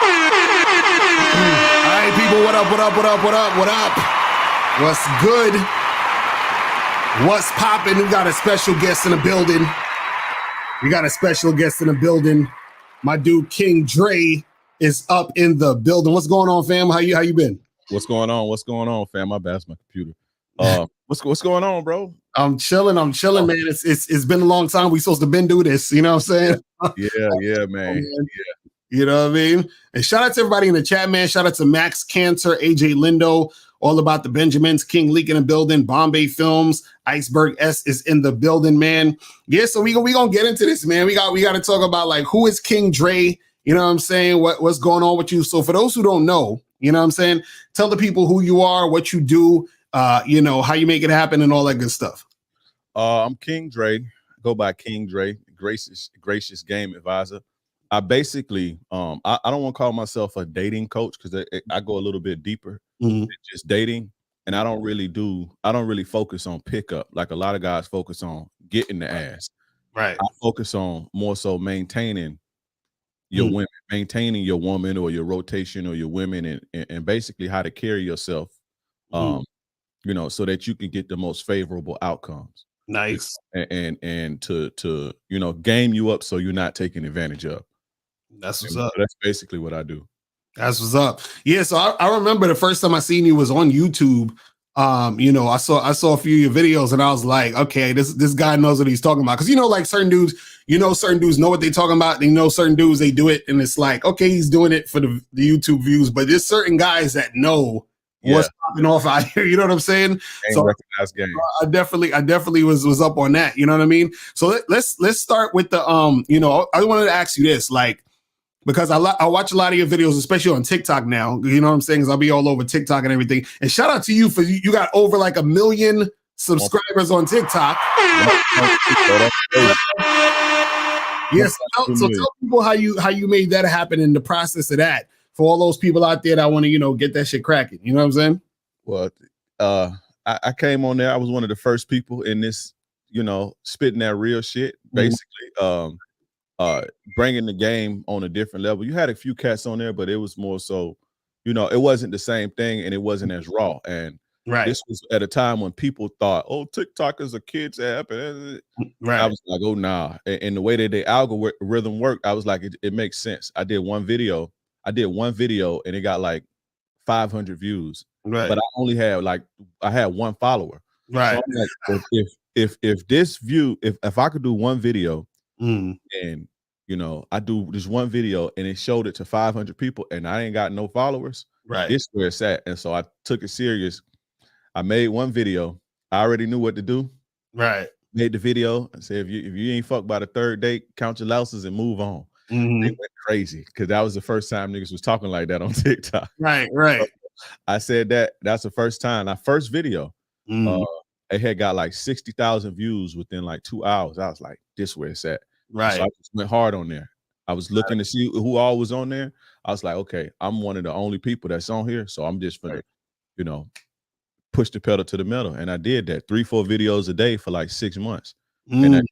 All right, people, what up, what up, what up, what up, what up? What's good? What's popping? We got a special guest in the building. My dude, King Dre, is up in the building. What's going on, fam? How you been? What's going on, fam? My bad, it's my computer. What's going on, bro? I'm chilling, man. It's been a long time. We supposed to been do this, you know what I'm saying? Yeah, man. You know what I mean? And shout out to everybody in the chat, man. Shout out to Max Cancer, AJ Lindo, All About the Benjamins, King Leak in the building, Bombay Films, Iceberg S is in the building, man. Yeah, so we gonna get into this, man. We got to talk about like who is King Dre, you know what I'm saying? What's going on with you? So for those who don't know, you know what I'm saying? Tell the people who you are, what you do, how you make it happen and all that good stuff. I'm King Dre. Go by King Dre, gracious game advisor. I basically, I don't want to call myself a dating coach because I go a little bit deeper than just dating, and I don't really focus on pickup like a lot of guys focus on getting the ass. Right. I focus on more so maintaining your women, maintaining your woman or your rotation or your women, and basically how to carry yourself, so that you can get the most favorable outcomes. Nice. And to game you up so you're not taken advantage of. That's what's up. That's basically what I do. That's what's up. Yeah, so I remember the first time I seen you was on YouTube. I saw a few of your videos and I was like, okay, this guy knows what he's talking about. Because like certain dudes know what they're talking about. They know certain dudes, they do it, and it's like, okay, he's doing it for the YouTube views, but there's certain guys that know what's popping off out here. You know what I'm saying? So I definitely was up on that. You know what I mean? So let's start with the I wanted to ask you this, like, because I watch a lot of your videos, especially on TikTok now. You know what I'm saying? Because I'll be all over TikTok and everything. And shout out to you for you got over like 1 million subscribers on TikTok. Yes. So tell people how you made that happen in the process of that for all those people out there that want to get that shit cracking. You know what I'm saying? Well, I came on there. I was one of the first people in this, spitting that real shit, basically. Bringing the game on a different level. You had a few cats on there, but it was more so, it wasn't the same thing and it wasn't as raw. And this was at a time when people thought, oh, TikTok is a kid's app. And I was like, oh, nah. And the way that the algorithm worked, I was like, it makes sense. I did one video and it got like 500 views. Right. But I only had I had one follower. Right. So I'm like, if I could do one video, and I do this one video and it showed it to 500 people and I ain't got no followers, right? This is where it's at. And so I took it serious. I made one video. I already knew what to do. Right. Made the video and said, if you ain't fucked by the third date, count your losses and move on. They went crazy because that was the first time niggas was talking like that on TikTok. Right. So I said that's the first time. Our first video, it had got like 60,000 views within like 2 hours. I was like, this where it's at. Right. So I just went hard on there. I was looking to see who all was on there. I was like, okay, I'm one of the only people that's on here. So I'm just gonna, push the pedal to the metal. And I did that 3-4 videos a day for like 6 months. And that,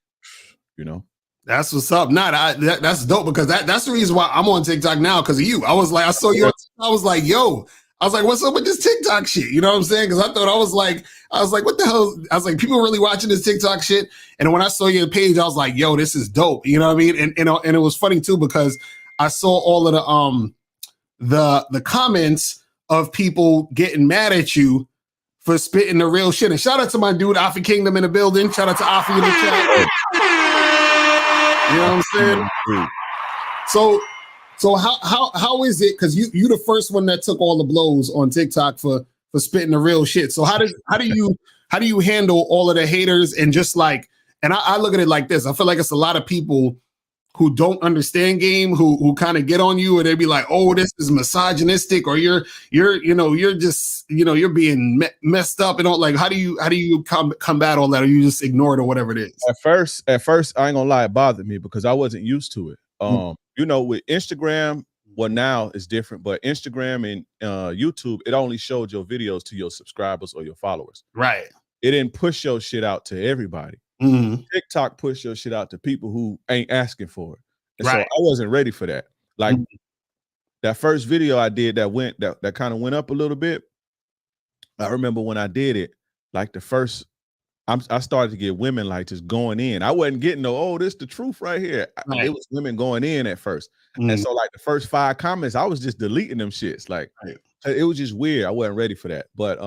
that's what's up. That's dope because that's the reason why I'm on TikTok now, because of you. I was like, I saw you. I was like, yo. I was like, what's up with this TikTok shit? You know what I'm saying? Because I was like, what the hell? I was like, people really watching this TikTok shit. And when I saw your page, I was like, yo, this is dope. You know what I mean? And it was funny too, because I saw all of the comments of people getting mad at you for spitting the real shit. And shout out to my dude, Afi Kingdom in the building. Shout out to Afi in the chat. You know what I'm saying? So how is it? Because you the first one that took all the blows on TikTok for spitting the real shit. So how do you handle all of the haters and just like, and I look at it like this. I feel like it's a lot of people who don't understand game who kind of get on you and they be like, oh, this is misogynistic, or you're just you're being messed up and all. Like, how do you combat all that, or you just ignore it or whatever it is? At first, I ain't gonna lie, it bothered me because I wasn't used to it. With Instagram, well, now it's different, but Instagram and YouTube, it only showed your videos to your subscribers or your followers. Right. It didn't push your shit out to everybody. TikTok push your shit out to people who ain't asking for it. And so I wasn't ready for that. Like, that first video I did that kind of went up a little bit. I remember when I did it, like the first, I started to get women like just going in. I wasn't getting no, oh, this the truth right here. Right. It was women going in at first. And Mm. so like the first 5 comments, I was just deleting them shits. Like Right. it was just weird. I wasn't ready for that. But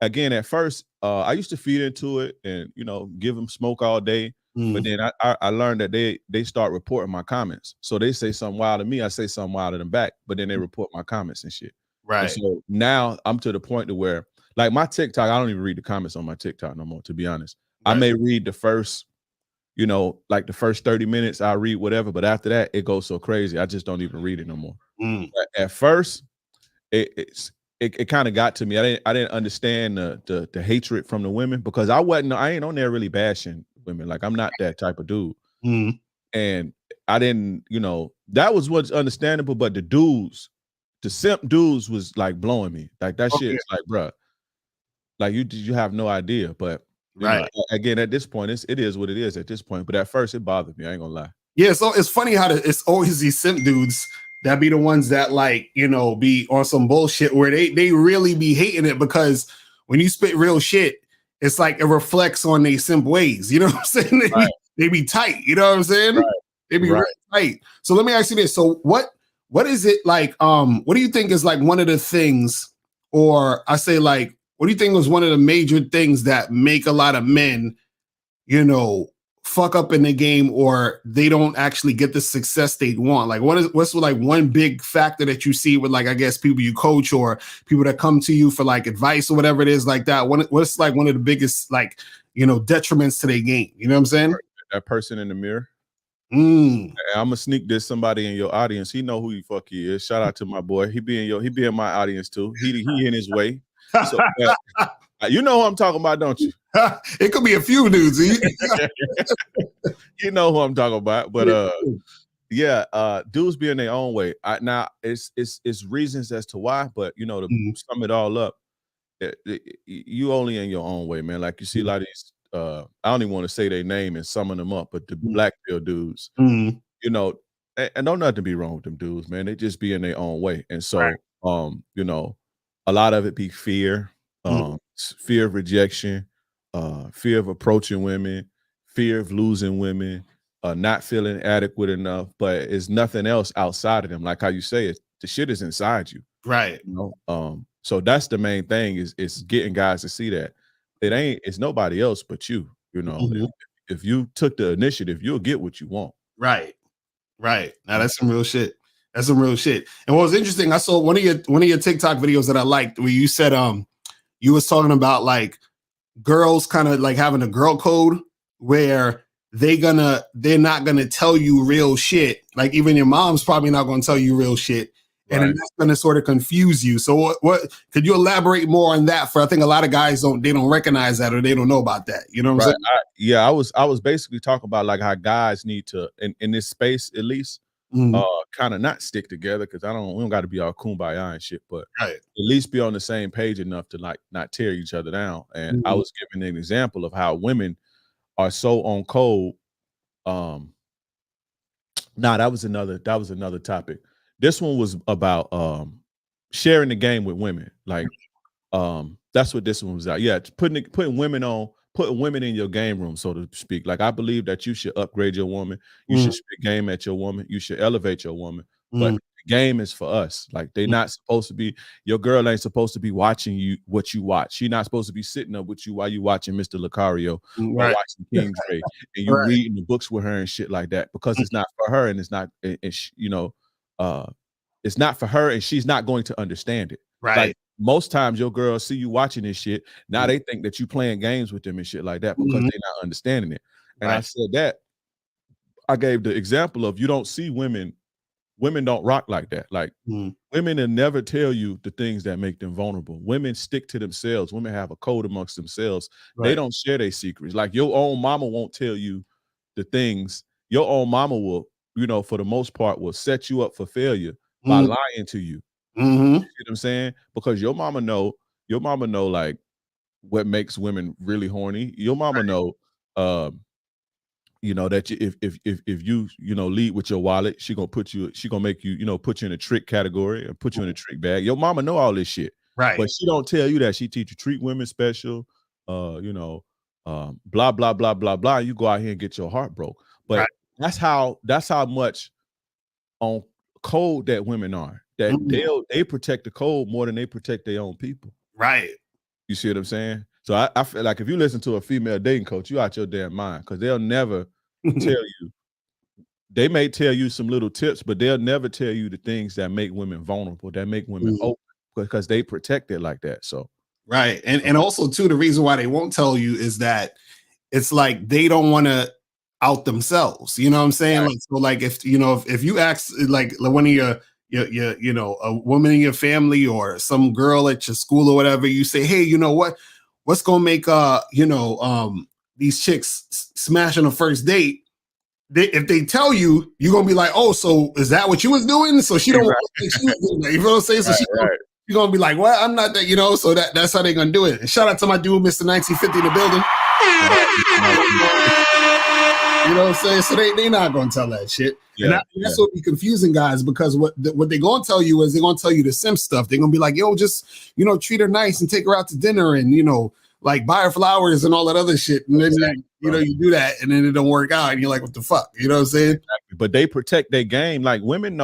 again, at first, I used to feed into it and give them smoke all day. But then I learned that they start reporting my comments. So they say something wild to me, I say something wild to them back, but then they report my comments and shit. And Right. so now I'm to the point to where, like my TikTok, I don't even read the comments on my TikTok no more, to be honest. I Right. may read the first, like the first 30 minutes, I read whatever, but after that, it goes so crazy. I just don't even read it no more. But at first, it kind of got to me. I didn't understand the hatred from the women, because I ain't on there really bashing women. Like I'm not that type of dude. And I didn't, that was what's understandable, but the dudes, the simp dudes was like blowing me. Like that shit is like, bruh, like you have no idea. But again, at this point, it is what it is at this point. But at first it bothered me. I ain't gonna lie. Yeah, so it's funny how it's always these simp dudes that be the ones that like, be on some bullshit where they really be hating it, because when you spit real shit, it's like it reflects on their simp ways. You know what I'm saying? They be tight. You know what I'm saying? They be really tight. So let me ask you this. So what is it like? What do you think is like one of the things, or I say like, what do you think was one of the major things that make a lot of men, fuck up in the game, or they don't actually get the success they want? Like what's like one big factor that you see with, like, I guess people you coach or people that come to you for like advice or whatever it is like that? What's like one of the biggest, like, detriments to their game? You know what I'm saying? That person in the mirror. I'm gonna sneak this somebody in your audience. He know who the fuck he is. Shout out to my boy. He be in my audience too. He in his way. So you know who I'm talking about, don't you? It could be a few dudes. You know who I'm talking about. But dudes be in their own way. Now it's reasons as to why, but to sum it all up, you only in your own way, man. Like you see a lot of these, I don't even want to say their name and summon them up, but the black pill dudes, and don't nothing be wrong with them dudes, man. They just be in their own way. And so a lot of it be fear, fear of rejection, fear of approaching women, fear of losing women, not feeling adequate enough, but it's nothing else outside of them. Like how you say it, the shit is inside you. Right. So that's the main thing, is getting guys to see that it's nobody else but you. If you took the initiative, you'll get what you want. Right. Now that's some real shit. That's some real shit. And what was interesting, I saw one of your TikTok videos that I liked, where you said you was talking about like girls kind of like having a girl code where they're not gonna tell you real shit. Like even your mom's probably not gonna tell you real shit. And then that's going to sort of confuse you. So what could you elaborate more on that? For I think a lot of guys don't recognize that, or they don't know about that. You know what I'm saying? I was basically talking about like how guys need to, in this space at least, kind of not stick together, because we don't got to be all kumbaya and shit, but at least be on the same page enough to like not tear each other down. And I was giving an example of how women are so on code. That was another topic. This one was about sharing the game with women. Like that's what this one was about. Yeah, putting women in your game room, so to speak. Like I believe that you should upgrade your woman. You should spit game at your woman. You should elevate your woman. But the game is for us. Like they're not supposed to be. Your girl ain't supposed to be watching you what you watch. She's not supposed to be sitting up with you while you watching Mr. Locario or watching King Dre, and you reading the books with her and shit like that, because it's not for her, and it's not, it's not for her, and she's not going to understand it. Like most times your girls see you watching this shit, now they think that you playing games with them and shit like that, because they're not understanding it. And I said that, I gave the example of, you don't see women don't rock like that. Like women will never tell you the things that make them vulnerable. Women stick to themselves. Women have a code amongst themselves. They don't share their secrets. Like your own mama won't tell you the things. Your own mama will, for the most part, will set you up for failure by lying to you. You see what I'm saying? Because your mama know like what makes women really horny. Your mama know you know, that if you lead with your wallet, she gonna make you, put you in a trick category and put you in a trick bag. Your mama know all this shit, Right. but she don't tell you that. She teach you treat women special, blah blah blah blah blah. You go out here and get your heart broke. Right. But that's how much on code that women are. That they protect the code more than they protect their own people. Right. You see what I'm saying? So I feel like if you listen to a female dating coach, you out your damn mind, because they'll never tell you. They may tell you some little tips, but they'll never tell you the things that make women vulnerable, that make women open, because they protect it like that. So right. And also too, the reason why they won't tell you is that it's like they don't want to out themselves. You know what I'm saying? Right. Like, so like if you ask like one of your a woman in your family or some girl at your school or whatever, you say, hey, you know what's gonna make these chicks smash on a first date? If they tell you, you're gonna be like, oh, so is that what you was doing? So she don't want to think she was doing that. You know what I'm saying? So you're gonna be like, well, I'm not that, so that's how they're gonna do it. And shout out to my dude, Mr. 1950 in the building. You know what I'm saying? So they not gonna tell that shit. Yeah, and that's what be confusing guys, because what they're gonna tell you is they're gonna tell you the simp stuff. They're gonna be like, yo, just treat her nice and take her out to dinner and like buy her flowers and all that other shit. And then you do that and then it don't work out and you're like, what the fuck? You know what I'm saying? Exactly. But they protect their game. Like women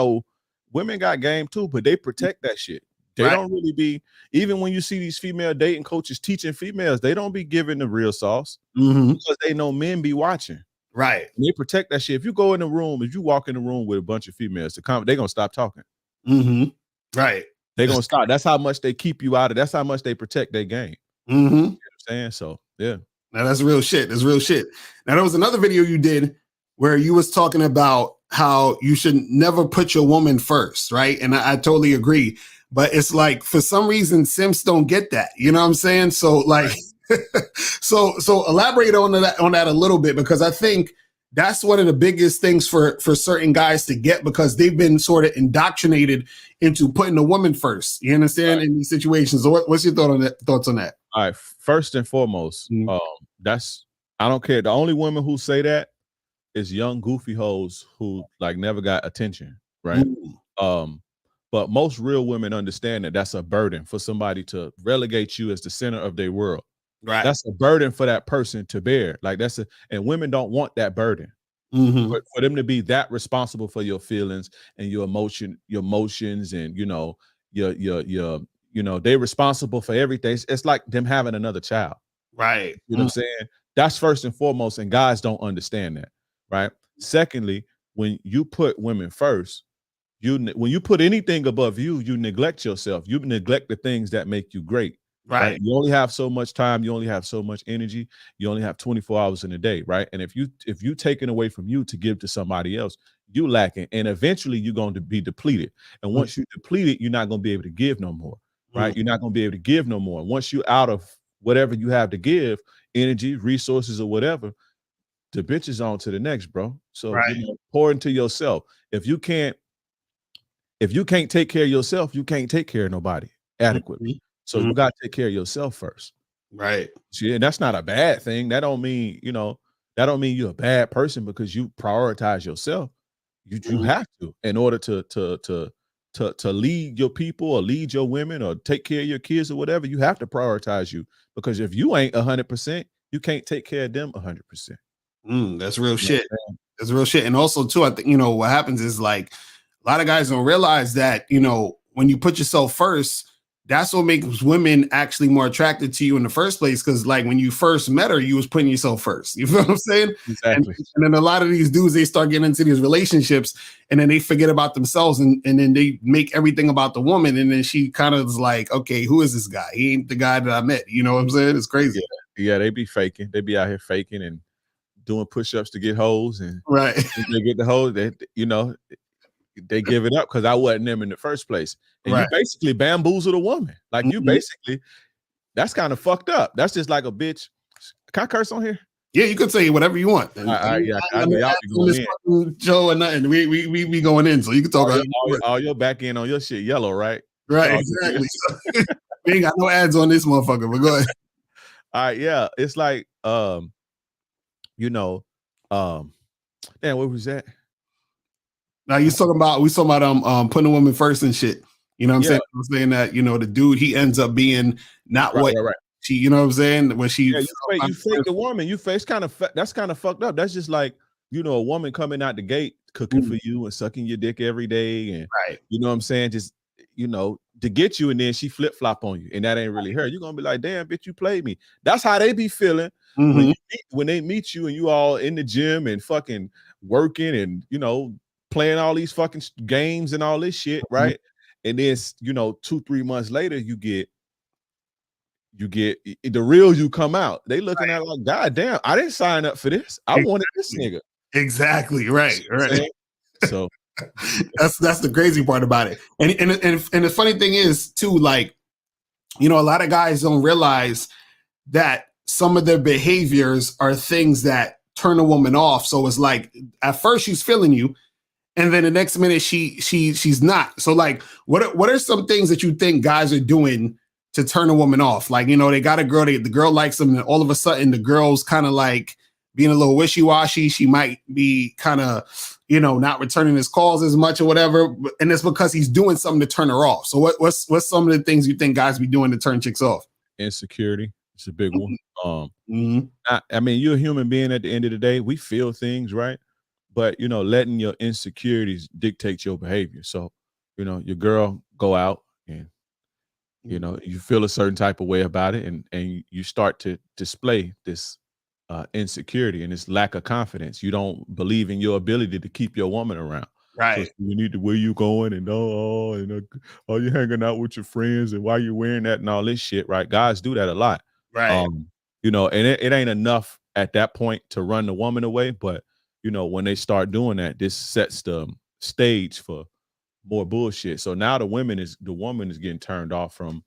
got game too, but they protect that shit. They don't really be, even when you see these female dating coaches teaching females, they don't be giving the real sauce because they know men be watching. Right. And they protect that shit. If you go in the room, if you walk in the room with a bunch of females, they're gonna stop talking. Right. They're gonna stop. That's how much they keep you out of. That's how much they protect their game. You know what I'm saying? So yeah. Now that's real shit. That's real shit. Now there was another video you did where you was talking about how you should never put your woman first, right? And I totally agree. But it's like, for some reason, simps don't get that. You know what I'm saying? So like, so elaborate on that a little bit, because I think that's one of the biggest things for certain guys to get, because they've been sort of indoctrinated into putting the woman first. You understand? In these situations. So what's your thoughts on that? All right. First and foremost, I don't care. The only women who say that is young goofy hoes who like never got attention, right? But most real women understand that that's a burden for somebody to relegate you as the center of their world. Right. That's a burden for that person to bear. Like and women don't want that burden. For them to be that responsible for your feelings and your emotions, and they're responsible for everything. It's like them having another child. Right. You know what I'm saying? That's first and foremost, and guys don't understand that. Right. Secondly, when you put women first, when you put anything above you, you neglect yourself. You neglect the things that make you great. Right. You only have so much time. You only have so much energy. You only have 24 hours in a day. Right. And if you take it away from you to give to somebody else, you lacking. And eventually you're going to be depleted. And once you're depleted, you're not going to be able to give no more. Right. You're not going to be able to give no more. Once you're out of whatever you have to give, energy, resources, or whatever, the bitch is on to the next, bro. So pour into yourself. If you can't take care of yourself, you can't take care of nobody adequately. So you got to take care of yourself first. Right. See, and that's not a bad thing. That don't mean you're a bad person because you prioritize yourself. You have to, in order to lead your people or lead your women or take care of your kids or whatever, you have to prioritize you, because if you ain't 100%, you can't take care of them 100%. That's real shit. That's real shit. And also too, I think, what happens is, like, a lot of guys don't realize that, when you put yourself first, that's what makes women actually more attracted to you in the first place. Because like when you first met her, you was putting yourself first. You feel what I'm saying? Exactly. And then a lot of these dudes, they start getting into these relationships and then they forget about themselves and then they make everything about the woman. And then she kind of is like, okay, who is this guy? He ain't the guy that I met. You know what I'm saying? It's crazy. Yeah, they be faking. They be out here faking and doing push-ups to get hoes. And they get the hoes, they give it up because I wasn't them in the first place. And you basically bamboozled a woman. Like you basically, that's kind of fucked up. That's just like a bitch. Can I curse on here? Yeah, you could say whatever you want. I know y'all be going in. Joe and nothing. We going in, so you can talk all your back end on your shit yellow, right? Right, exactly. We ain't got no ads on this motherfucker, but go ahead. All right, yeah. It's like Damn, what was that? Now we talking about putting a woman first and shit. You know what I'm Yeah. saying? I'm saying that, the dude, he ends up being not what Right. she, you know what I'm saying? When she You fake the woman. You face that's kind of fucked up. That's just like, a woman coming out the gate cooking for you and sucking your dick every day, and right. you know what I'm saying? Just to get you, and then she flip flop on you, and that ain't really her. You're gonna be like, damn, bitch, you played me. That's how they be feeling when they meet you and you all in the gym and fucking working and playing all these fucking games and all this shit, right? And then 2-3 months later, you get the real you come out. They looking at it like, God damn, I didn't sign up for this. I wanted this nigga. Exactly. Right. So that's the crazy part about it. And the funny thing is too, like, a lot of guys don't realize that some of their behaviors are things that turn a woman off. So it's like, at first she's feeling you, and then the next minute she's not. So like, what are some things that you think guys are doing to turn a woman off? Like, they got a girl, the girl likes them, and all of a sudden the girl's kind of like being a little wishy-washy. She might be kind of, not returning his calls as much or whatever. And it's because he's doing something to turn her off. So what's some of the things you think guys be doing to turn chicks off? Insecurity. It's a big one. I mean, you're a human being at the end of the day. We feel things, right? But letting your insecurities dictate your behavior. So, your girl go out and you feel a certain type of way about it, and you start to display this insecurity and this lack of confidence. You don't believe in your ability to keep your woman around. Right. So you need to, where you going, and you hanging out with your friends, and why you wearing that and all this shit, right? Guys do that a lot. Right. And it ain't enough at that point to run the woman away, but when they start doing that, this sets the stage for more bullshit. So now the woman is getting turned off from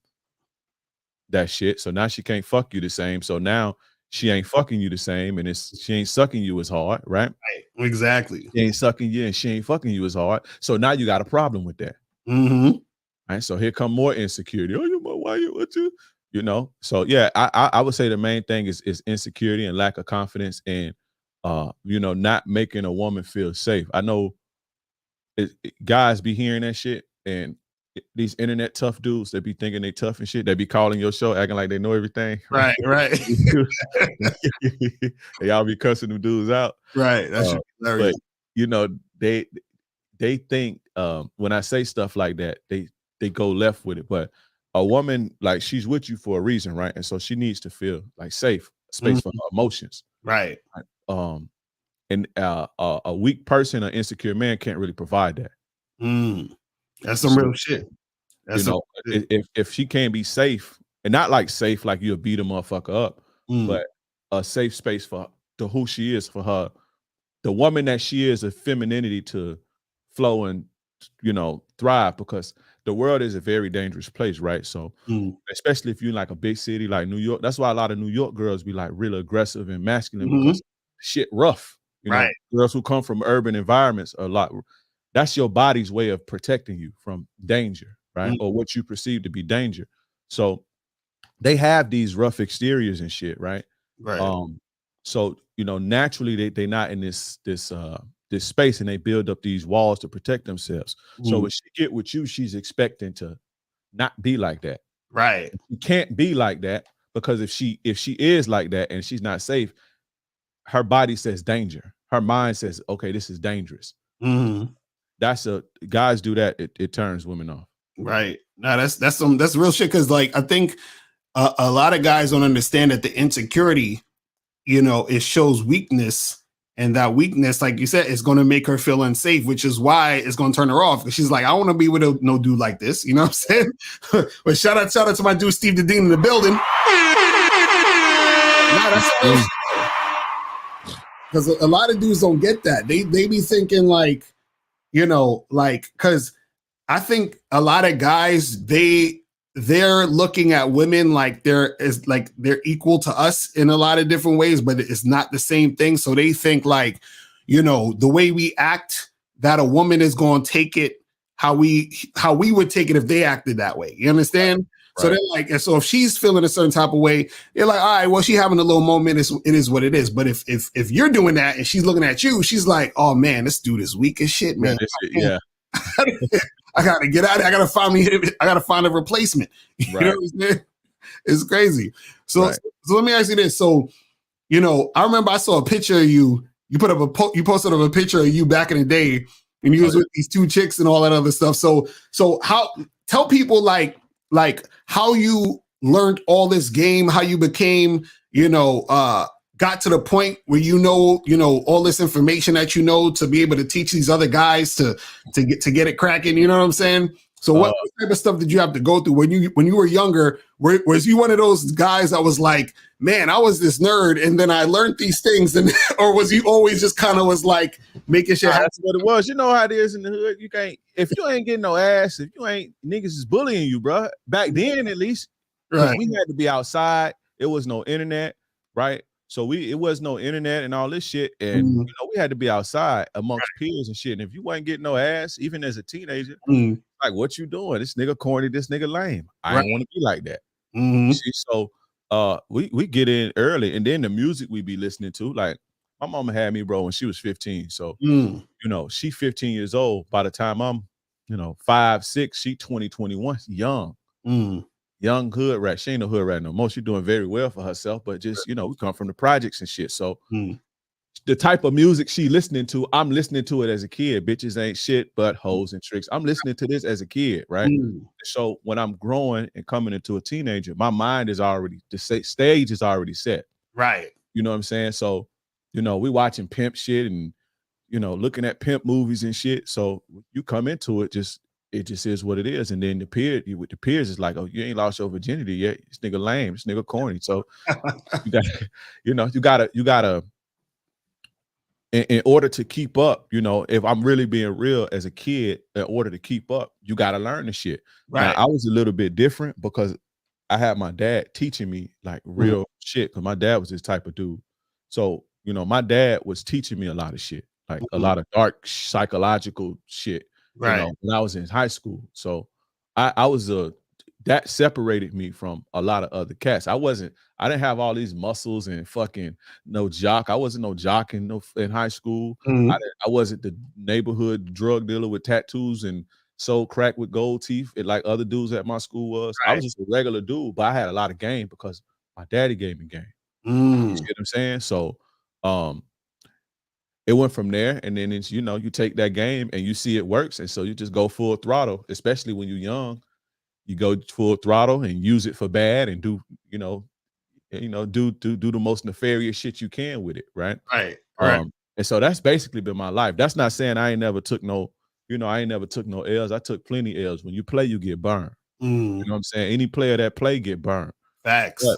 that shit. So now she can't fuck you the same. So now she ain't fucking you the same, and she ain't sucking you as hard, right? Right. Exactly. She ain't sucking you, and she ain't fucking you as hard. So now you got a problem with that. Right. So here come more insecurity. Oh, why you what you? So yeah, I would say the main thing is insecurity and lack of confidence, and not making a woman feel safe. I know guys be hearing that shit, and these internet tough dudes that be thinking they tough and shit, they be calling your show acting like they know everything. Right. Y'all be cussing them dudes out. Right. That's but they think when I say stuff like that, they go left with it. But a woman, like, she's with you for a reason, right? And so she needs to feel like safe space for her emotions. Right. And a weak person, an insecure man, can't really provide that. That's some real shit. If she can't be safe, and not like safe like you'll beat a motherfucker up, but a safe space for who she is, for her, the woman that she is, a femininity to flow and thrive, because the world is a very dangerous place, right? So especially if you're like a big city like New York, that's why a lot of New York girls be like really aggressive and masculine, because shit rough. Right. Girls who come from urban environments are a lot. That's your body's way of protecting you from danger, right? Or what you perceive to be danger. So they have these rough exteriors and shit, right? Right. So naturally they not in this space, and they build up these walls to protect themselves. So when she get with you, she's expecting to not be like that. Right. You can't be like that, because if she is like that and she's not safe, her body says danger. Her mind says, okay, this is dangerous. Guys do that. It turns women off. Right. Now that's real shit. Cause like, I think a lot of guys don't understand that the insecurity, it shows weakness, and that weakness, like you said, is going to make her feel unsafe, which is why it's going to turn her off. Cause she's like, I want to be with no dude like this. You know what I'm saying? But shout out to my dude, Steve the Dean, in the building. Because a lot of dudes don't get that. They be thinking like, because I think a lot of guys, they're looking at women like they're equal to us in a lot of different ways, but it's not the same thing. So they think like, the way we act, that a woman is going to take it how we would take it if they acted that way. You understand? So they're like, and so if she's feeling a certain type of way, they're like, all right, well, she having a little moment. It is what it is. But if you're doing that and she's looking at you, she's like, oh man, this dude is weak as shit, man. Yeah. I gotta get out of it. I gotta find a replacement. You know what I'm saying? It's crazy. So let me ask you this. So, you know, I remember I saw a picture of you. You posted up a picture of you back in the day, and you was with these two chicks and all that other stuff. So tell people like how you learned all this game, how you became, you know, got to the point where you know all this information that you know to be able to teach these other guys to get it cracking. You know what I'm saying? So what type of stuff did you have to go through when you were younger? Was you one of those guys that was like, man, I was this nerd and then I learned these things, and or was you always just kind of was like making sure? That's what it was. You know how it is in the hood. You can't, if you ain't getting no ass, if you ain't, niggas is bullying you, bro. Back then, at least, right? We had to be outside. It was no internet, right? So it was no internet and all this shit, and you know, we had to be outside amongst peers and shit. And if you wasn't getting no ass, even as a teenager, like, what you doing? This nigga corny, this nigga lame. I don't want to be like that. See, so we get in early, and then the music we be listening to, like my mama had me, bro, when she was 15. So you know, she 15 years old. By the time I'm, you know, 5, 6, she 20, 21, young. Young hood rat. She ain't no hood rat no more. She doing very well for herself, but just, you know, we come from the projects and shit. So the type of music she listening to, I'm listening to it as a kid. Bitches ain't shit but hoes and tricks. I'm listening to this as a kid, right? So when I'm growing and coming into a teenager, my mind is already, the stage is already set. Right. You know what I'm saying? So, you know, we watching pimp shit and, you know, looking at pimp movies and shit. So you come into it, it just is what it is. And then with the peers is like, oh, you ain't lost your virginity yet. This nigga lame, this nigga corny. So you gotta, you know, you gotta in order to keep up, you know, if I'm really being real as a kid, in order to keep up, you gotta learn the shit. Right. Now, I was a little bit different because I had my dad teaching me like real shit, because my dad was this type of dude. So, you know, my dad was teaching me a lot of shit, like a lot of dark psychological shit. You know, when I was in high school. So I was that separated me from a lot of other cats. I didn't have all these muscles and fucking no jock. I wasn't no jock in high school. I wasn't the neighborhood drug dealer with tattoos and sold crack with gold teeth like other dudes at my school was. I was just a regular dude, but I had a lot of game because my daddy gave me game. You see what I'm saying? So it went from there, and then it's, you know, you take that game and you see it works, and so you just go full throttle. Especially when you're young, you go full throttle and use it for bad and do the most nefarious shit you can with it, right? Right. And so that's basically been my life. That's not saying I ain't never took no L's. I took plenty L's. When you play, you get burned. You know what I'm saying? Any player that play get burned. Facts. But,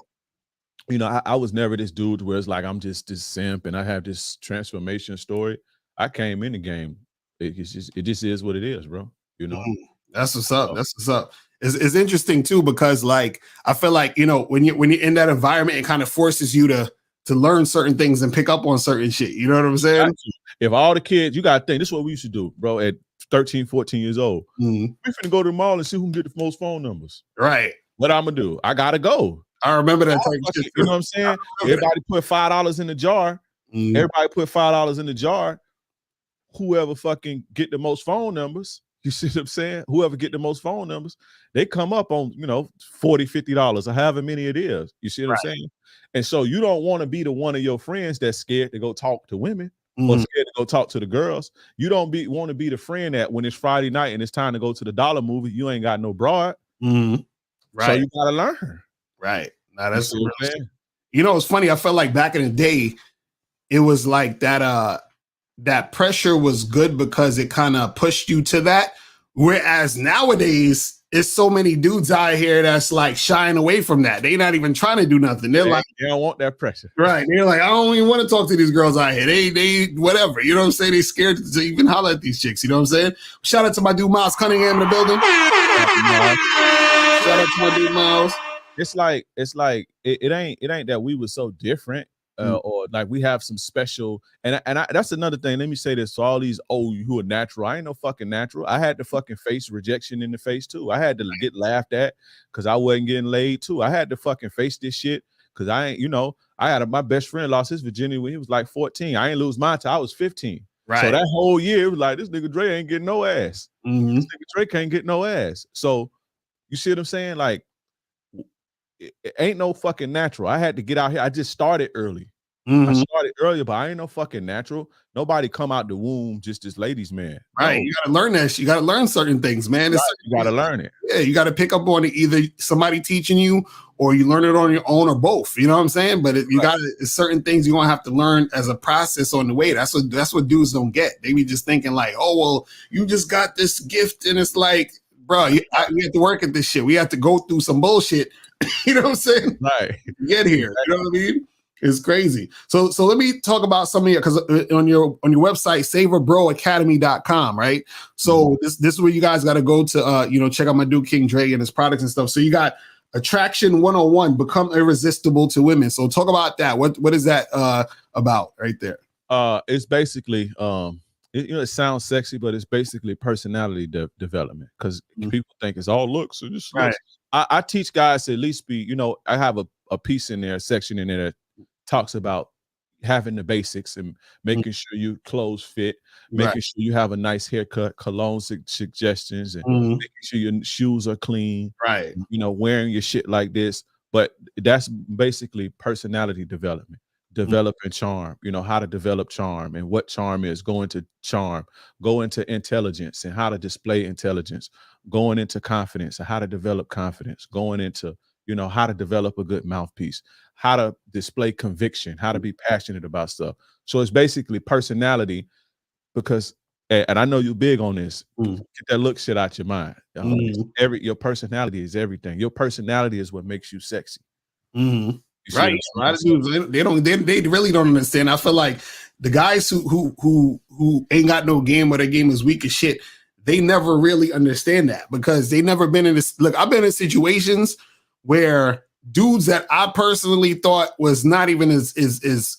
you know, I was never this dude where it's like I'm just this simp and I have this transformation story. I came in the game. It just is what it is, bro. You know, that's what's up. That's what's up. It's interesting too, because like I feel like, you know, when you're in that environment, it kind of forces you to learn certain things and pick up on certain shit. You know what I'm saying? If all the kids, you gotta think, this is what we used to do, bro, at 13, 14 years old. We finna go to the mall and see who can get the most phone numbers. Right. What I'm gonna do? I gotta go. I remember that type of shit. You know what I'm saying? Everybody put $5 in the jar. Everybody put $5 in the jar. Whoever fucking get the most phone numbers, you see what I'm saying? Whoever get the most phone numbers, they come up on, you know, $40, $50 or however many it is. You see what I'm saying? And so you don't want to be the one of your friends that's scared to go talk to women or scared to go talk to the girls. You don't want to be the friend that when it's Friday night and it's time to go to the dollar movie, you ain't got no broad. Right. So you gotta learn. Right. Now that's real shit. You know, it's funny. I felt like back in the day, it was like that pressure was good because it kind of pushed you to that. Whereas nowadays, it's so many dudes out here that's like shying away from that. They're not even trying to do nothing. They're like, they don't want that pressure. Right. They're like, I don't even want to talk to these girls out here. They whatever. You know what I'm saying? They scared to even holler at these chicks. You know what I'm saying? Shout out to my dude Miles Cunningham in the building. Shout out to my dude Miles. It's like it ain't that we were so different. or like we have some special, and that's another thing. Let me say this: so all these who are natural, I ain't no fucking natural. I had to fucking face rejection in the face too. I had to get laughed at because I wasn't getting laid too. I had to fucking face this shit because I ain't, my best friend lost his virginity when he was like 14. I ain't lose mine till I was 15. Right. So that whole year it was like, this nigga Dre ain't getting no ass. This nigga Dre can't get no ass. So you see what I'm saying? Like, it ain't no fucking natural. I had to get out here. I just started early. I started earlier, but I ain't no fucking natural. Nobody come out the womb just this ladies' man. Right. No. You gotta learn that shit. You gotta learn certain things, man. Right. You gotta learn it. Yeah, you gotta pick up on it, either somebody teaching you or you learn it on your own or both. You know what I'm saying? But you gotta, certain things you're gonna have to learn as a process on the way. That's what dudes don't get. They be just thinking like, oh well, you just got this gift, and it's like, bro, we have to work at this shit. We have to go through some bullshit. You know what I'm saying? Right. Get here. You know what I mean? It's crazy. So let me talk about some of your, because on your website, SavorBroAcademy.com, right? So this is where you guys got to go to check out my dude King Dre and his products and stuff. So you got Attraction 101, Become Irresistible to Women. So talk about that. What is that about right there? It's basically it sounds sexy, but it's basically personality development, because people think it's all looks. So just looks. I teach guys to at least be, I have a piece in there, a section in there that talks about having the basics and making sure your clothes fit, making sure you have a nice haircut, cologne suggestions, and making sure your shoes are clean, right? Wearing your shit like this. But that's basically personality development. Developing charm, how to develop charm and what charm is, go into charm, go into intelligence and how to display intelligence, going into confidence and how to develop confidence, going into, how to develop a good mouthpiece, how to display conviction, how to be passionate about stuff. So it's basically personality, because, and I know you're big on this, get that look shit out your mind. Your personality is everything. Your personality is what makes you sexy. Right. A lot of dudes, they really don't understand. I feel like the guys who ain't got no game or their game is weak as shit, they never really understand that, because they never been in this. Look, I've been in situations where dudes that I personally thought was not even as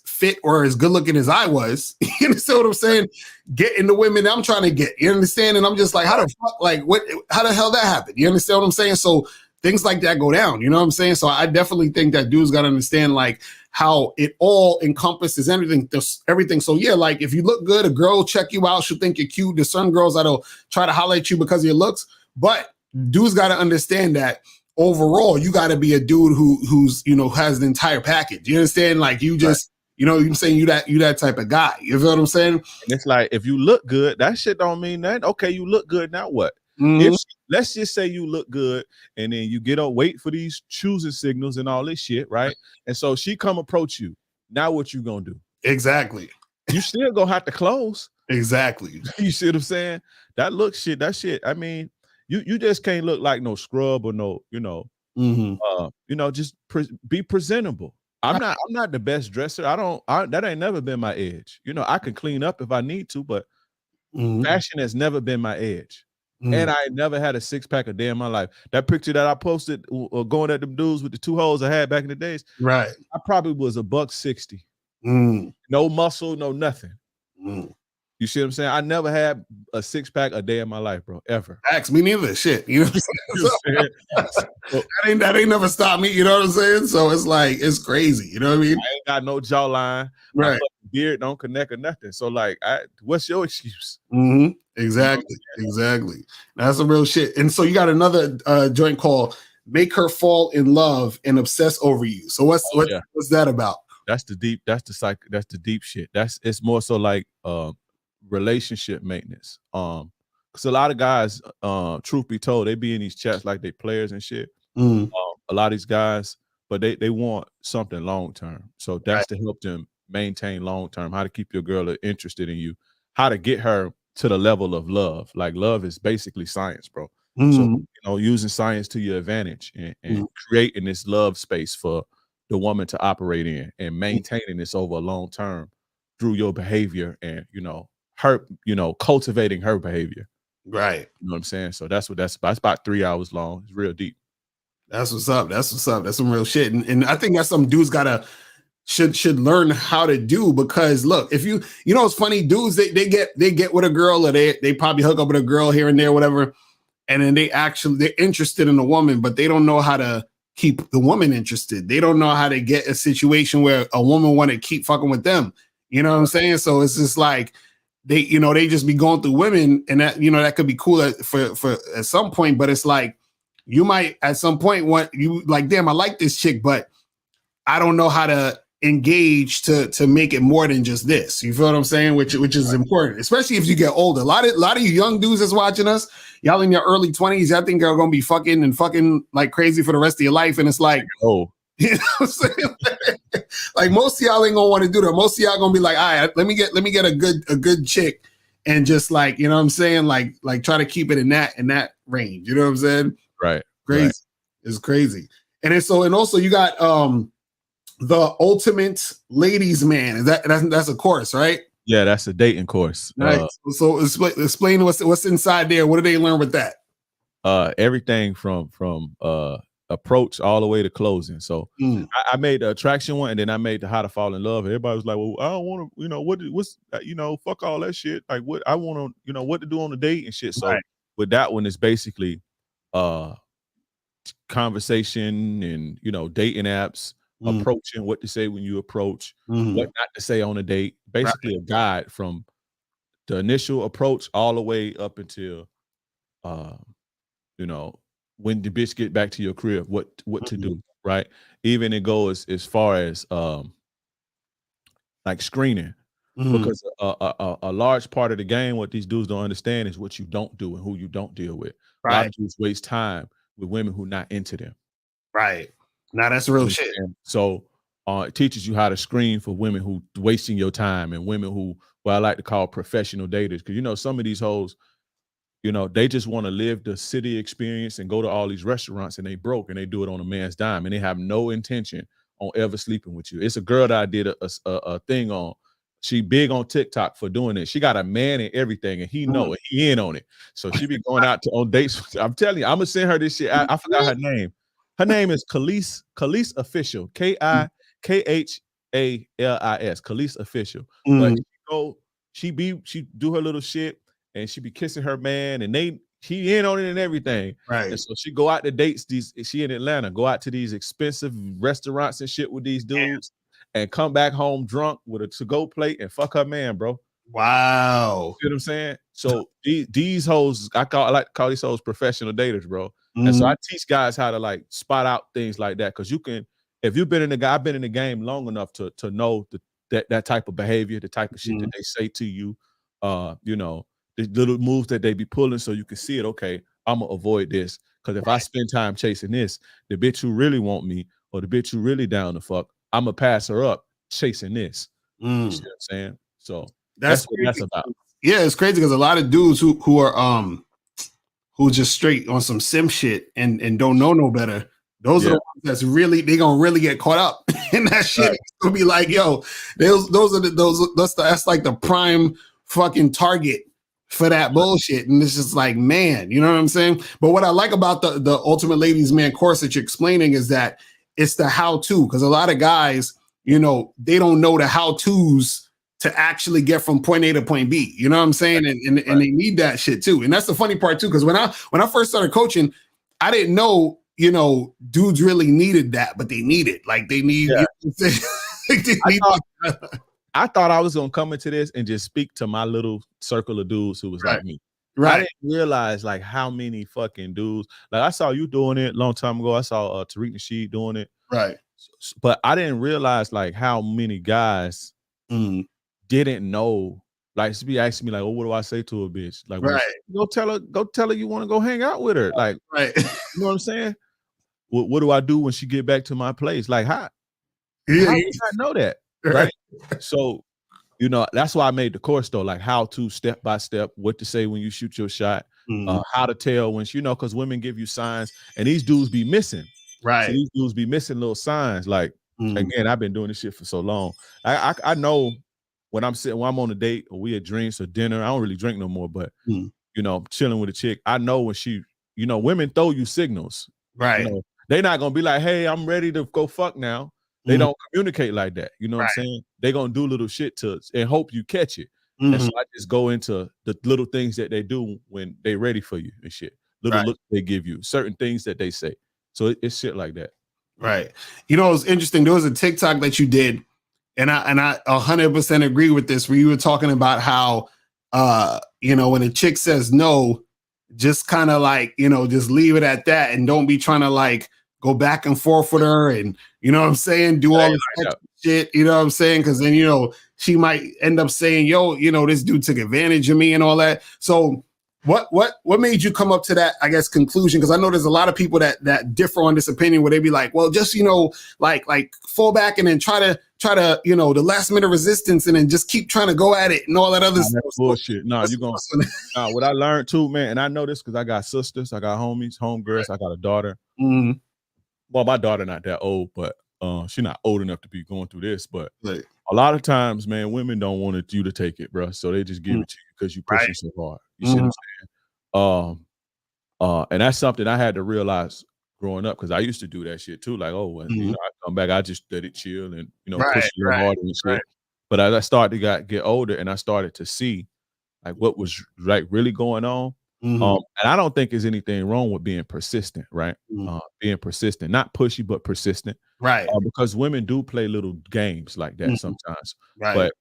fit or as good looking as I was, you understand what I'm saying? Getting the women I'm trying to get, you understand? And I'm just like, how the fuck, like how the hell that happened? You understand what I'm saying? So things like that go down, you know what I'm saying? So I definitely think that dudes got to understand like how it all encompasses everything. So yeah, like if you look good, a girl will check you out, she'll think you're cute. There's certain girls that'll try to holler at you because of your looks, but dudes got to understand that overall you got to be a dude who's has the entire package. You understand? Like you just you're saying you that type of guy. You feel what I'm saying? And it's like, if you look good, that shit don't mean that. Okay, you look good, now what? If let's just say you look good, and then you get up, wait for these choosing signals and all this shit, right? And so she come approach you. Now what you gonna do? Exactly. You still gonna have to close. Exactly. You see what I'm saying? That look shit, that shit. I mean, you just can't look like no scrub or no, just be presentable. I'm not the best dresser. That ain't never been my edge. I can clean up if I need to, but fashion has never been my edge. And I never had a six-pack a day in my life. That picture that I posted going at them dudes with the 2 holes I had back in the days, right? I probably was $160. No muscle, no nothing. You see what I'm saying? I never had a 6-pack a day in my life, bro, ever. Ask me neither. Shit, you know what I'm saying? That ain't never stopped me. You know what I'm saying? So it's like, it's crazy. You know what I mean? I ain't got no jawline. My beard don't connect or nothing. So like, what's your excuse? Exactly. Exactly. That's some real shit. And so you got another joint called "Make Her Fall in Love and Obsess Over You." So what's that about? That's the deep. That's the deep shit. It's more so like relationship maintenance. Because a lot of guys, truth be told, they be in these chats like they players and shit. A lot of these guys, but they want something long term. So that's to help them maintain long term. How to keep your girl interested in you. How to get her to the level of love. Like, love is basically science, bro. So using science to your advantage and creating this love space for the woman to operate in, and maintaining this over a long term through your behavior, and her, cultivating her behavior. Right. You know what I'm saying? So that's about. It's about 3 hours long. It's real deep. That's what's up. That's some real shit. And I think that's some dudes gotta should learn how to do, because look, if you know, it's funny, dudes, they get with a girl, or they probably hook up with a girl here and there, whatever, and then they're interested in a woman, but they don't know how to keep the woman interested. They don't know how to get a situation where a woman want to keep fucking with them. You know what I'm saying? So it's just like they just be going through women, and that, that could be cool for at some point, but it's like you might at some point want, you like, damn, I like this chick, but I don't know how to engage to make it more than just this. You feel what I'm saying? Which is important, especially if you get older. A lot of you young dudes that's watching us, y'all in your early 20s, y'all think you're gonna be fucking like crazy for the rest of your life. And it's like, oh, you know what I'm saying? Like most of y'all ain't gonna want to do that. Most of y'all gonna be like, all right, let me get a good chick, and just like, you know what I'm saying? Like try to keep it in that range. You know what I'm saying? Right. Crazy. Right. It's crazy. And also you got the ultimate ladies man. That's a course, right? Yeah, that's a dating course. Nice. So explain what's inside there. What do they learn with that? Everything from approach all the way to closing. So I made the attraction one, and then I made the how to fall in love. Everybody was like, well, I don't want to, what's fuck all that shit. Like, what I want to, what to do on the date and shit. So with that one, it's basically conversation and dating apps, approaching, what to say when you approach, what not to say on a date. Basically a guide from the initial approach all the way up until when the bitch get back to your crib, what to do, right? Even it goes as far as like screening, because a large part of the game, what these dudes don't understand is what you don't do and who you don't deal with. A lot of dudes waste time with women who not into them. Right. Now that's real shit. So it teaches you how to screen for women who wasting your time, and women who, I like to call professional daters, because some of these hoes, they just want to live the city experience and go to all these restaurants, and they broke, and they do it on a man's dime, and they have no intention on ever sleeping with you. It's a girl that I did a thing on. She big on TikTok for doing it. She got a man and everything, and he know it. He in on it. So she be going out on dates. I'm telling you, I'm gonna send her this shit. I forgot her name. Her name is Khalees Official. KIKHALIS. Khalees Official. But she do her little shit, and she be kissing her man, and he in on it and everything. Right. And so she go out to dates. She in Atlanta, go out to these expensive restaurants and shit with these dudes, and come back home drunk with a to-go plate and fuck her man, bro. Wow. You know what I'm saying? So these hoes, I like to call these hoes professional daters, bro. And so I teach guys how to like spot out things like that, because you can, if you've been I've been in the game long enough to know that type of behavior, the type of shit that they say to you, the little moves that they be pulling, so you can see it. Okay, I'm gonna avoid this, because if I spend time chasing this, the bitch who really want me, or the bitch who really down to fuck, I'm gonna pass her up chasing this. You see what I'm saying? So that's what that's about. Yeah, it's crazy, because a lot of dudes who are who just straight on some sim shit and don't know no better. Those are the ones that's really, they gonna really get caught up in that shit. Right. It's gonna be like, yo, that's like the prime fucking target for that bullshit. And it's just like, man, you know what I'm saying? But what I like about the Ultimate Ladies Man course that you're explaining is that it's the how-to, because a lot of guys, they don't know the how-tos to actually get from point A to point B. You know what I'm saying? And they need that shit too. And that's the funny part too, because when I first started coaching, I didn't know, dudes really needed that, but they need it. Like they need, I thought I was gonna come into this and just speak to my little circle of dudes who was like me. Right. I didn't realize like how many fucking dudes. Like I saw you doing it a long time ago. I saw Tariq Nasheed doing it. Right. But I didn't realize like how many guys didn't know. Like she be asking me like, "Oh, what do I say to a bitch?" Like, go tell her you want to go hang out with her. Like, right. You know what I'm saying? What do I do when she get back to my place? Like, how do you not know that? Right. So, that's why I made the course though, like how to step by step, what to say when you shoot your shot, how to tell when because women give you signs, and these dudes be missing. Right. So these dudes be missing little signs. Like, again, I've been doing this shit for so long. I know when I'm on a date or we at drinks or dinner, I don't really drink no more, but chilling with a chick, I know when she, women throw you signals. Right. They're not gonna be like, hey, I'm ready to go fuck now. They don't communicate like that. You know what I'm saying? They gonna do little shit to us and hope you catch it. And so I just go into the little things that they do when they ready for you and shit. Little looks they give you, certain things that they say. So it's shit like that. Right. You know, it's interesting. There was a TikTok that you did, and I 100% agree with this, where you were talking about how, you know, when a chick says no, just kind of like, you know, just leave it at that and don't be trying to like go back and forth with her and, you know what I'm saying, do all this shit, you know what I'm saying? Because then, you know, she might end up saying, yo, you know, this dude took advantage of me and all that. So what made you come up to that, I guess, conclusion? Because I know there's a lot of people that differ on this opinion, where they be like, well, just, you know, like fall back and then try to, you know, the last minute resistance and then just keep trying to go at it and all that other stuff. Bullshit. No, you gonna what I learned too, man, and I know this because I got sisters, I got homies, homegirls, I got a daughter. Well, my daughter not that old, but she's not old enough to be going through this. But a lot of times, man, women don't want you to take it, bro. So they just give it to you because you pushing so hard. You see what I'm saying? And that's something I had to realize growing up, because I used to do that shit too. Like, oh, when you know, I come back, I just let it chill and, you know, push a little harder and shit. But as I started to get older and I started to see like what was like really going on. And I don't think there's anything wrong with being persistent, right? Being persistent, not pushy, but persistent. Right. Because women do play little games like that sometimes. Right. But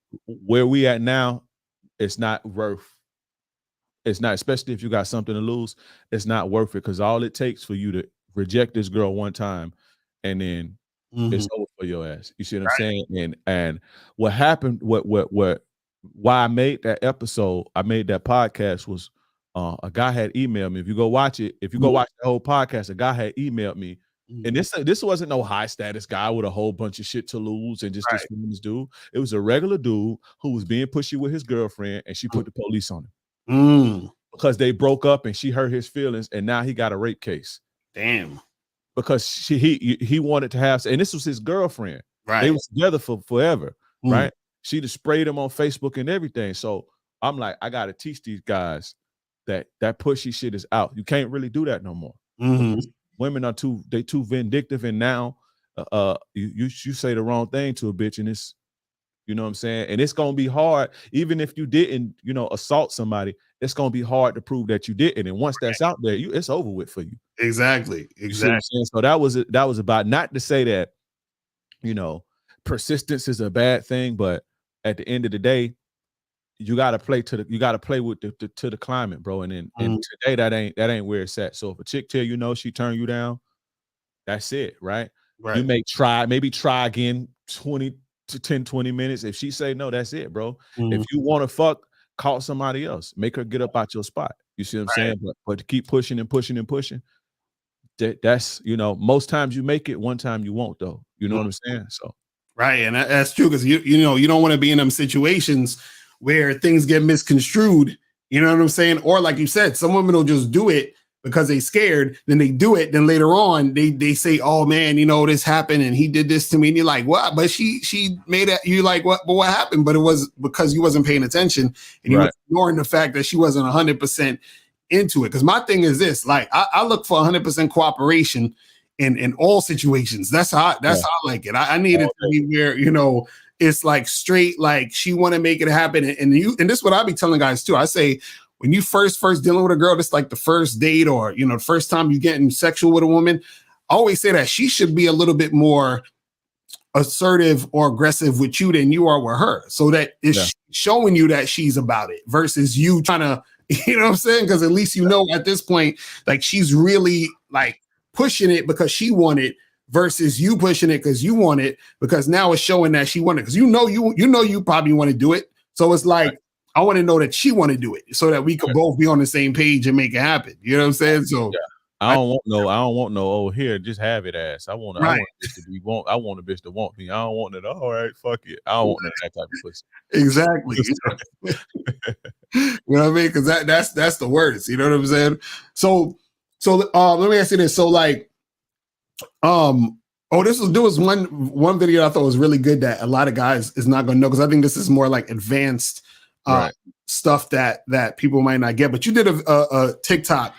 where we at now, it's not, especially if you got something to lose, it's not worth it, because all it takes for you to reject this girl one time and then it's over for your ass. You see what I'm saying? And what happened, why I made that episode, I made that podcast was a guy had emailed me. If you go watch it, if you go watch the whole podcast, a guy had emailed me. And this wasn't no high status guy with a whole bunch of shit to lose and just this famous dude. It was a regular dude who was being pushy with his girlfriend, and she put the police on him because they broke up and she hurt his feelings, and now he got a rape case. Damn. Because he wanted to have, and this was his girlfriend. Right. They was together for forever. Right. She just sprayed him on Facebook and everything. So I'm like, I gotta teach these guys that pushy shit is out. You can't really do that no more. Women are too vindictive, and now you say the wrong thing to a bitch, and it's, you know what I'm saying, and it's gonna be hard. Even if you didn't, you know, assault somebody, it's gonna be hard to prove that you didn't. And once that's out there, it's over with for you. Exactly. You see what I'm saying? So that was about, not to say that, you know, persistence is a bad thing, but at the end of the day, you gotta play with the climate, bro. And today that ain't where it's at. So if a chick tell you no, she turn you down, that's it, right? You may maybe try again 20 minutes. If she say no, that's it, bro. If you want to fuck, call somebody else. Make her get up out your spot. You see what I'm saying? But to keep pushing and pushing and pushing, that's, you know, most times you make it, one time you won't, though. You know what I'm saying? So and that's true, because you know, you don't want to be in them situations where things get misconstrued, you know what I'm saying? Or like you said, some women will just do it because they scared, then they do it, then later on they say, oh man, you know, this happened and he did this to me, and you're like, what? But she made it, you like, what? But what happened? But it was because you wasn't paying attention, and you were ignoring the fact that she wasn't 100% into it. Because my thing is this, like, I look for 100% cooperation in all situations. That's how I like it. I need it to be where, you know, it's like straight, like she want to make it happen. And this is what I be telling guys too. I say, when you first dealing with a girl, that's like the first date, or, you know, the first time you getting sexual with a woman, I always say that she should be a little bit more assertive or aggressive with you than you are with her, so that it's showing you that she's about it, versus you trying to, you know what I'm saying? Because at least you know at this point, like, she's really like pushing it because she wanted, versus you pushing it because you want it, because now it's showing that she wanted, because you know you probably want to do it. So it's like, I want to know that she want to do it, so that we could both be on the same page and make it happen. You know what I'm saying? So I don't want no, oh, here, just have it ass. I want a bitch to be I want a bitch to want me. I don't want it. All right, fuck it. I don't want that type of pussy. Exactly. You know what I mean? Because that's the worst. You know what I'm saying? So let me ask you this. So like, there was one video I thought was really good that a lot of guys is not gonna know, because I think this is more like advanced stuff that people might not get. But you did a TikTok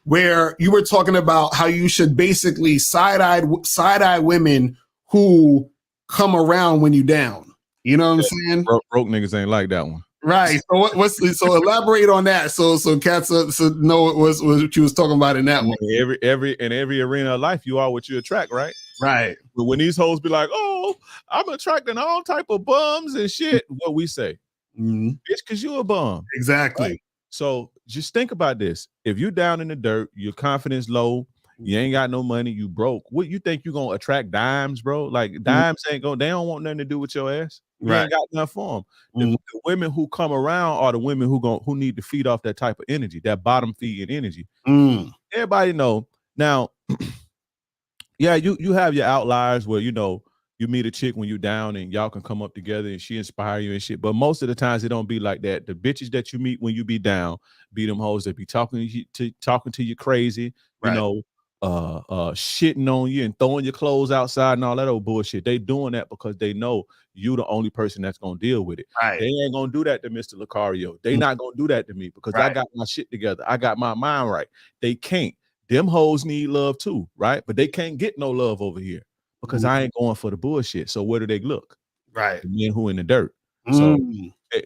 where you were talking about how you should basically side eye women who come around when you down. You know what I'm saying? Broke niggas ain't like that one. Right. So so elaborate on that. So cats so know what you was talking about in that one. Every arena of life, you are what you attract, right? Right. But when these hoes be like, "Oh, I'm attracting all type of bums and shit," what we say, it's because you a bum. Exactly. Right? So just think about this: if you down in the dirt, your confidence low, you ain't got no money, you broke. What you think you gonna attract dimes, bro? Like dimes ain't gonna. They don't want nothing to do with your ass. You ain't got nothing for them. The women who come around are the women who need to feed off that type of energy, that bottom feeding energy. Everybody know now. Yeah, you have your outliers where you meet a chick when you down and y'all can come up together and she inspire you and shit. But most of the times it don't be like that. The bitches that you meet when you be down be them hoes that be talking to you crazy, shitting on you and throwing your clothes outside and all that old bullshit. They doing that because they know you the only person that's gonna deal with it. Right. They ain't gonna do that to Mr. Locario. They not gonna do that to me because I got my shit together. I got my mind right. They can't. Them hoes need love too, right? But they can't get no love over here because I ain't going for the bullshit. So where do they look? Right. The men who in the dirt. So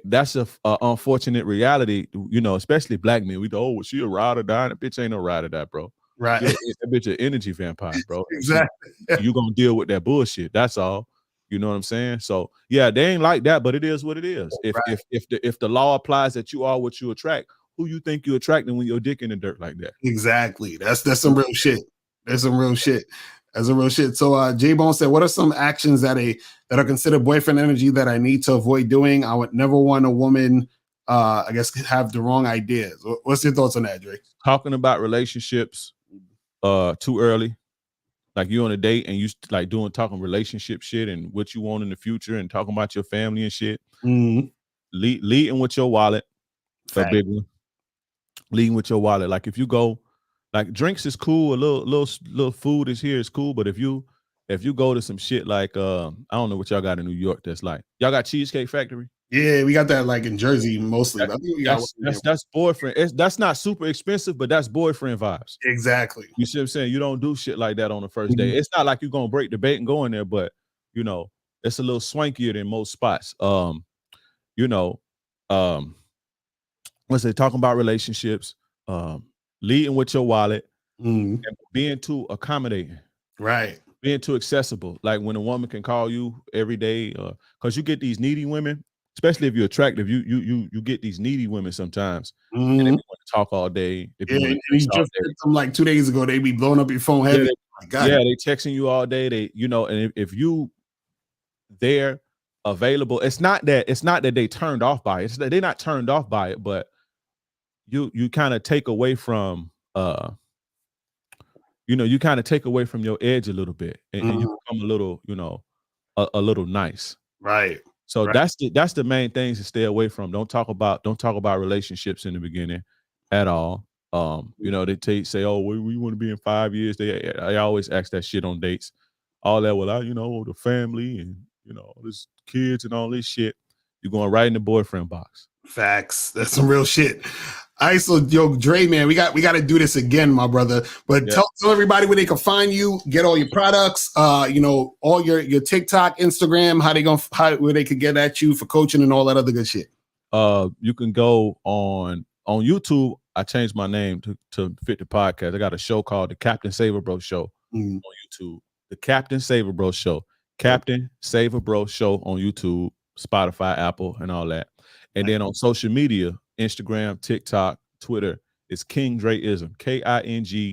that's a unfortunate reality, especially black men. We go, oh, she a ride or die. That bitch ain't no ride or die, bro. Right. That bitch an energy vampire, bro. Exactly. You gonna deal with that bullshit. That's all. You know what I'm saying? So yeah, they ain't like that, but it is what it is. If the law applies that you are what you attract, who you think you're attracting when your dick in the dirt like that? Exactly. That's some real shit. That's some real shit. That's a real shit. So J-Bone said, what are some actions that are considered boyfriend energy that I need to avoid doing? I would never want a woman, I guess, have the wrong ideas. What's your thoughts on that, Drake? Talking about relationships too early. Like you on a date and you like talking relationship shit and what you want in the future and talking about your family and shit. Leading with your wallet. A big one. Leading with your wallet. Like if you go, like drinks is cool, a little food is here is cool, but if you go to some shit like I don't know what y'all got in New York that's like. Y'all got Cheesecake Factory? Yeah, we got that like in Jersey mostly. That's boyfriend. That's not super expensive, but that's boyfriend vibes. Exactly. You see what I'm saying? You don't do shit like that on the first day. It's not like you're gonna break the bait and go in there, but it's a little swankier than most spots. Let's say talking about relationships, leading with your wallet, and being too accommodating, right? Being too accessible. Like when a woman can call you every day, because you get these needy women, especially if you're attractive. You get these needy women sometimes, and they want to talk all day. And you just did them like 2 days ago. They be blowing up your phone heavy. They texting you all day. They and if you they're available, it's not that they turned off by it. It's that they're not turned off by it, but you kind of take away from you kind of take away from your edge a little bit and you become a little a little nice, right? So that's the main things to stay away from. Don't talk about relationships in the beginning at all. They say, oh, we want to be in 5 years. I always ask that shit on dates, all that. Well, the family and there's kids and all this shit. You're going right in the boyfriend box. Facts. That's some real shit. All right, so yo, Dre, man, we got to do this again, my brother. But tell everybody where they can find you, get all your products, all your TikTok, Instagram, where they could get at you for coaching and all that other good shit. You can go on YouTube. I changed my name to fit the podcast. I got a show called The Captain Saver Bro Show on YouTube. The Captain Saver Bro Show. Captain Saver Bro Show on YouTube, Spotify, Apple, and all that. And then on social media, Instagram, TikTok, Twitter, it's King Dreism. KingDreism.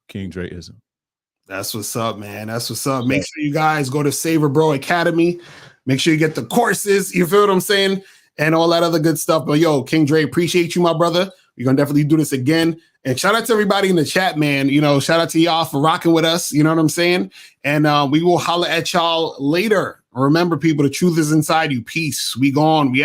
King Dreism. That's what's up, man. That's what's up. Make sure you guys go to Saver Bro Academy. Make sure you get the courses. You feel what I'm saying? And all that other good stuff. But yo, King Dre, appreciate you, my brother. We're gonna definitely do this again. And shout out to everybody in the chat, man. Shout out to y'all for rocking with us. You know what I'm saying? And we will holler at y'all later. Remember, people, the truth is inside you. Peace. We gone. We out.